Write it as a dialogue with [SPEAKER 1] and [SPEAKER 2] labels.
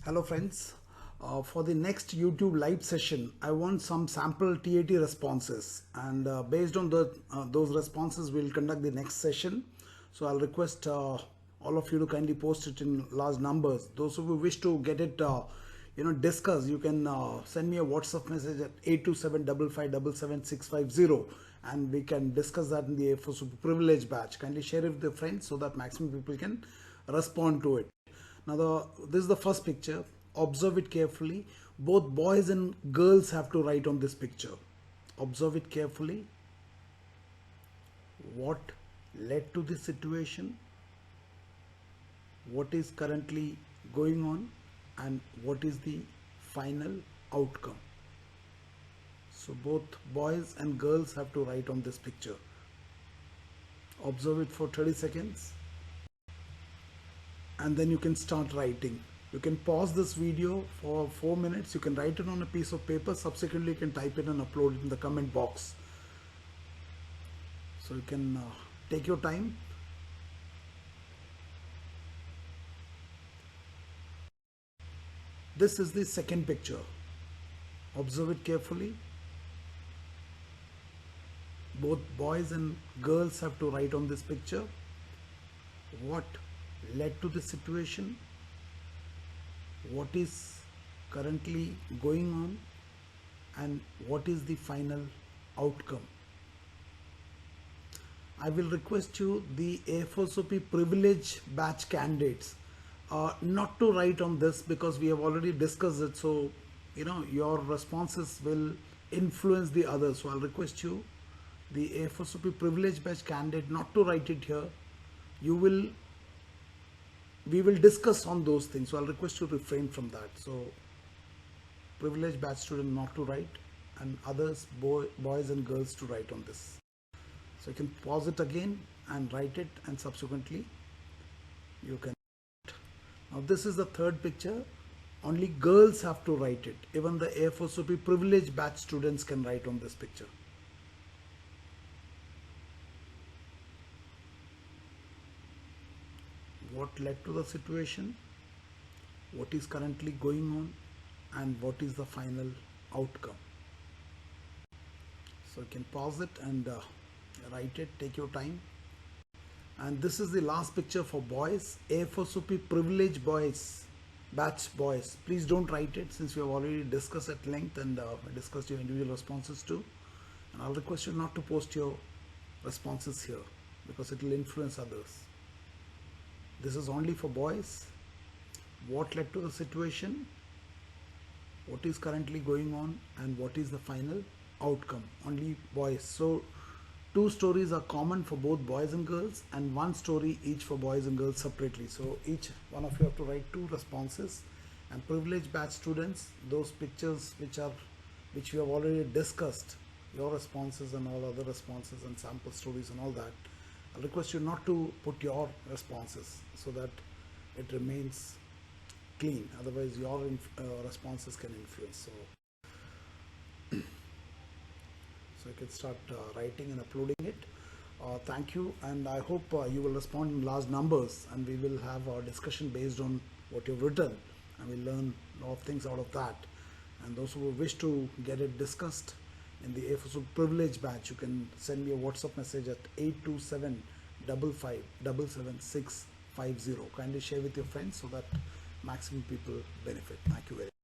[SPEAKER 1] Hello friends. For the next YouTube live session, I want some sample TAT responses, and based on those responses, we'll conduct the next session. So I'll request all of you to kindly post it in large numbers. Those who wish to get it, discuss, you can send me a WhatsApp message at 82755777650, and we can discuss that in the A4 Super Privilege batch. Kindly share it with your friends so that maximum people can respond to it. Now this is the first picture. Observe it carefully. Both boys and girls have to write on this picture. Observe it carefully. What led to this situation? What is currently going on? And what is the final outcome? So both boys and girls have to write on this picture. Observe it for 30 seconds. And then you can start writing. You can pause this video for 4 minutes. You can write it on a piece of paper. Subsequently, you can type it and upload it in the comment box. So you can take your time. This is the second picture. Observe it carefully. Both boys and girls have to write on this picture. What led to the situation? What is currently going on? And what is the final outcome? I will request you, the A4SOP privilege batch candidates, not to write on this because we have already discussed it. So, your responses will influence the others. So I'll request you, the A4SOP privilege batch candidate, not to write it here. We will discuss on those things. So I'll request you to refrain from that. So privileged batch student not to write, and others, boys and girls, to write on this. So you can pause it again and write it, and subsequently you can. Now this is the third picture. Only girls have to write it. Even the A4SOP privileged batch students can write on this picture. What led to the situation, what is currently going on, and what is the final outcome. So you can pause it and write it, take your time. And this is the last picture for boys, A4SOP privilege boys, batch boys. Please don't write it since we have already discussed at length and discussed your individual responses too. And I'll request you not to post your responses here because it will influence others. This is only for boys. What led to the situation? What is currently going on? And what is the final outcome? Only boys. So 2 stories are common for both boys and girls, and 1 story each for boys and girls separately. So each one of you have to write 2 responses. And privileged batch students, those pictures which we have already discussed, your responses and all other responses and sample stories and all that, I'll request you not to put your responses so that it remains clean. Otherwise, your responses can influence. So you can start writing and uploading it. Thank you, and I hope you will respond in large numbers, and we will have a discussion based on what you've written, and we'll learn a lot of things out of that. And those who wish to get it discussed in the A4SOP privilege batch, you can send me a WhatsApp message at 82755777650. Kindly share with your friends so that maximum people benefit. Thank you very much.